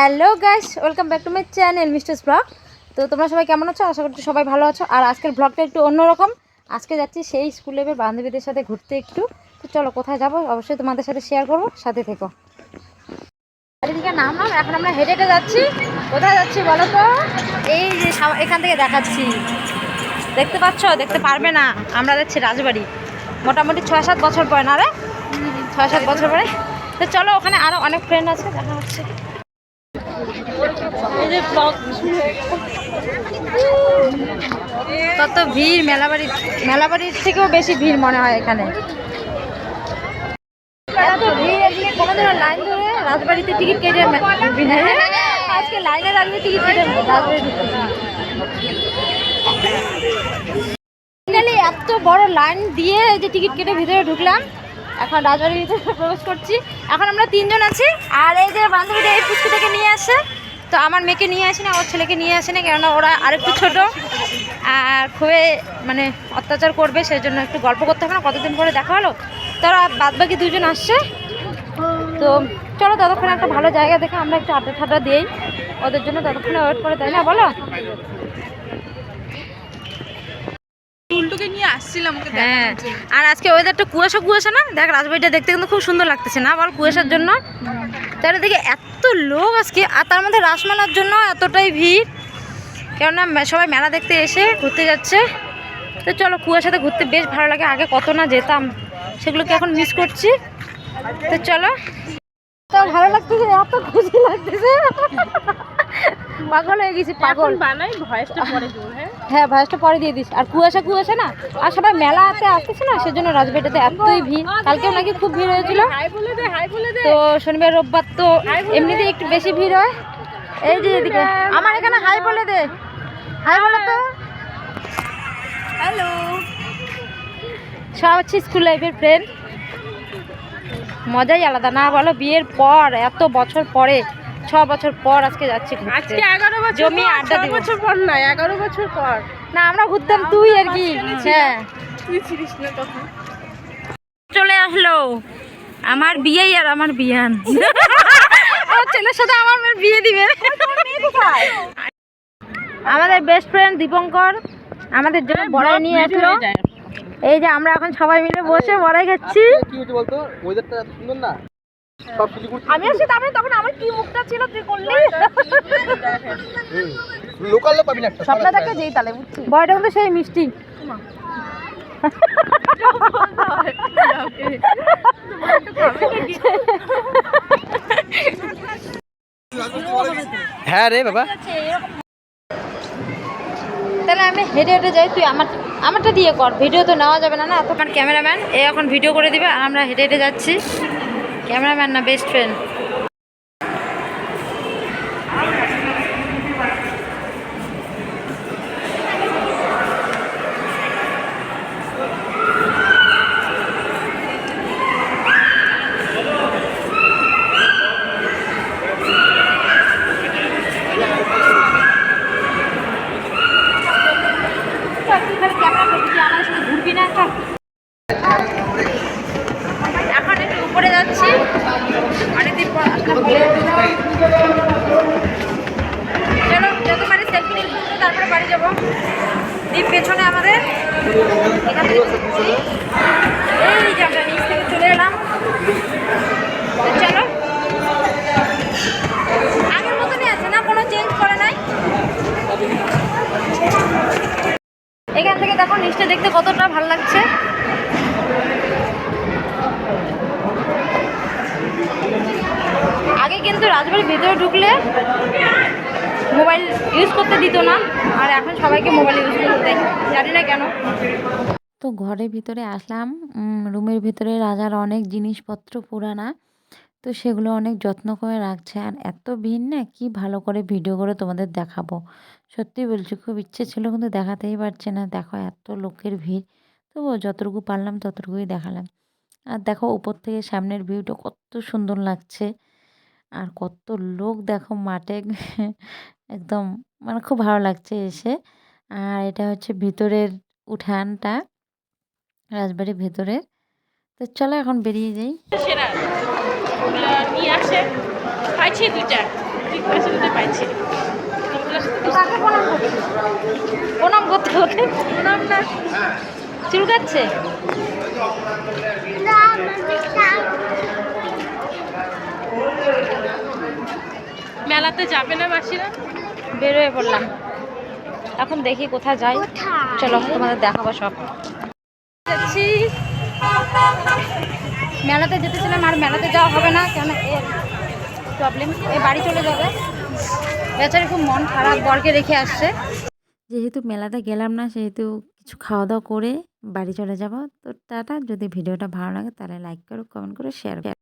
Hello guys, welcome back to my channel misters blog. তো তোমরা সবাই কেমন আছো? আশা করছি সবাই ভালো আছো। আর আজকের ব্লগটা একটু অন্যরকম। আজকে যাচ্ছি সেই স্কুলের বান্ধবীদের সাথে ঘুরতে একটু। তো চলো কোথায় যাবো অবশ্যই তোমাদের সাথে শেয়ার করবো, সাথে থেকো। চারিদিকে নামলাম, এখন আমরা হেঁটে হেঁটে যাচ্ছি। কোথায় যাচ্ছি বলো তো? এই যে এখান থেকে দেখাচ্ছি, দেখতে পাচ্ছ? দেখতে পারবে না, আমরা যাচ্ছি রাজবাড়ি। মোটামুটি 6-7 বছর পরে, না রে? 6-7 বছর পরে। তো চলো, ওখানে আরও অনেক ফ্রেন্ড আছে, দেখা হচ্ছে। কত ভিড়! মেলাবাড়ির থেকেও বেশি ভিড় মনে হয় এখানে। এত ভিড়, এদিকে কোনোদিনও লাইন ধরে রাজবাড়িতে টিকিট কেটে আজকে লাইনে দাঁড়িয়ে টিকিট কেটে রাজবাড়ি ফাইনালি এত বড় লাইন দিয়ে যে টিকিট কেটে ভিতরে ঢুকলাম। এখন রাজবাড়ির ভিতরে প্রবেশ করছি। এখন আমরা 3 জন আছি। আর এই যে বান্ধবীটা এই পুষ্পিটাকে নিয়ে আসে। তো আমার মেয়েকে নিয়ে আসি না, ওর ছেলেকে নিয়ে আসে না, কেননা ওরা আরেকটু ছোট আর খুবই মানে অত্যাচার করবে, সেই জন্য একটু গল্প করতে হবে না, কতদিন পরে দেখা হলো। তারা বাদবাকি 2 জন আসছে। তো চলো ততক্ষণে একটা ভালো জায়গা দেখে আমরা একটু আড্ডা ঠাড্ডা দিই ওদের জন্য, ততক্ষণে ওয়েট করে, তাই না বলো? হ্যাঁ, আর আজকে ওয়েদারটা কুয়াশা না, দেখ রাজবাড়িটা দেখতে কিন্তু খুব সুন্দর লাগতেছে না বল, কুয়াশার জন্য। চারিদিকে এত লোক আজকে, আর তার মধ্যে রাসমেলার জন্য এতটাই ভিড়, কেননা সবাই মেলা দেখতে এসে ঘুরতে যাচ্ছে। তো চলো, কুয়াশাতে ঘুরতে বেশ ভালো লাগে, আগে কত না যেতাম, সেগুলোকে এখন মিস করছি। তো চলো, তো ভালো লাগতেছে, এত খুশি লাগতেছে, পাগল হয়ে গেছি, পাগল। বানাই ভয়েসটা পরে দেবো। হ্যাঁ, ভয়েসটা পরে দিয়ে দিস। আর কুয়াশা না, আর সবাই মেলাতে আসতেছে না, সেজন্য রাজবাড়িটাতে এতই ভিড়। কালকেও নাকি খুব ভিড় হয়েছিল। তো শনিবার রোববার তো এমনিতেই একটু বেশি ভিড় হয়। এই যে এদিকে আমার এখানে হাই বলে দে, হাই বলে তো। হ্যালো, সব হচ্ছে স্কুল লাইফের ফ্রেন্ড, মজাই আলাদা না বলো? বিয়ের পর এত বছর পরে, 6 বছর পর আজকে যাচ্ছি ঘুরতে। আজকে 11 বছর জমি আড্ডা দিব। 6 বছর পর না, 11 বছর পর। না, আমরা ঘুরতাম, তুই আর কি। হ্যাঁ, তুই ছিলিস না তখন। চলে আসলো আমার বিয়ে আর আমার বিয়ান। আমার ছেলের সাথে আমার মেয়ের বিয়ে দিবে। আমাদের বেস্ট ফ্রেন্ড দীপঙ্কর আমাদের জন্য বড়াই নিয়ে আসলো। এই যে আমরা এখন সবাই মিলে বসে বড়াই খাচ্ছি। কি হচ্ছে বলতো, ওয়েদারটা এত সুন্দর না, সব শিলিগুড়ি আমি আসছি, তারপরে তখন আমার কি মুখটা ছিল তুই করলি। লোকাল লোক পাবি না একটা স্বপ্ন থাকে যেই তালে বুঝছি, বয়টা কিন্তু সেই মিষ্টি। হ্যাঁ রে বাবা। তাহলে আমি হেঁটে হেঁটে যাই, তুই আমারটা দিয়ে কর, ভিডিও তো নেওয়া যাবে না, না এত। ক্যামেরাম্যান এ এখন ভিডিও করে দিবে, আর আমরা হেঁটে হেঁটে যাচ্ছি। ক্যামেরাম্যান না, বেস্ট ফ্রেন্ড। ঘুরবি না একটা। এখন একটু উপরে যাচ্ছি, অনেকদিন পর আসলাম। চলো, যত পারি সেলফি নিয়ে তারপরে বাড়ি যাবো। দ্বীপ পেছনে আমাদের, এখান থেকে এই যে আমরা নিচ থেকে চলে এলাম। চলো, আগের মতনই আছে না, কোনো চেঞ্জ করে নাই। এখান থেকে দেখো নিচটা দেখতে কতটা ভালো লাগছে। আগে কিন্তু রাজবাড়ির ভেতরে ঢুকলে মোবাইল ইউজ করতে দিত না, আর এখন সবাইকে মোবাইল ইউজ করতে দেয়, জানি না কেন। তো ঘরের ভিতরে আসলাম। রুমের ভিতরে রাজার অনেক জিনিসপত্র পুরানা, তো সেগুলো অনেক যত্ন করে রাখছে। আর এত ভিড় না, কি ভালো করে ভিডিও করে তোমাদের দেখাবো, সত্যি বলছি খুব ইচ্ছে ছিল, কিন্তু দেখাতেই পারছে না। দেখো এত লোকের ভিড়, তবুও যতটুকু পারলাম ততটুকুই দেখালাম। আর দেখো উপর থেকে সামনের ভিউটা কত সুন্দর লাগছে, আর কত লোক দেখো মাঠে। একদম মানে খুব ভালো লাগছে এসে। আর এটা হচ্ছে ভিতরের উঠানটা, রাজবাড়ির ভেতরের। তো চলো এখন বেরিয়ে যাই। সেরা নিয়ে আসে, খাইছি 2টা, করে শুনতে পাইছি কাকে প্রণাম করতে? প্রণাম করতে ওকে? প্রণাম না, চুলকাচ্ছে? মেলাতে যাবে না মাসিরা? বেরোয় পড়লাম, এখন দেখি কোথায় যাই। চলো তোমাদের দেখাবো সব। যাচ্ছি মেলাতে, যেতেছিলাম আর মেলাতে যাওয়া হবে না, কেন এর প্রবলেম, এ বাড়ি চলে যাবে। বেচারি খুব মন খারাপ, বরকে রেখে আসছে। যেহেতু মেলাতে গেলাম না সেহেতু কিছু খাওয়া দাওয়া করে বাড়ি চলে যাব। তো টাটা। যদি ভিডিওটা ভালো লাগে তাহলে লাইক করো, কমেন্ট করো, শেয়ার করো।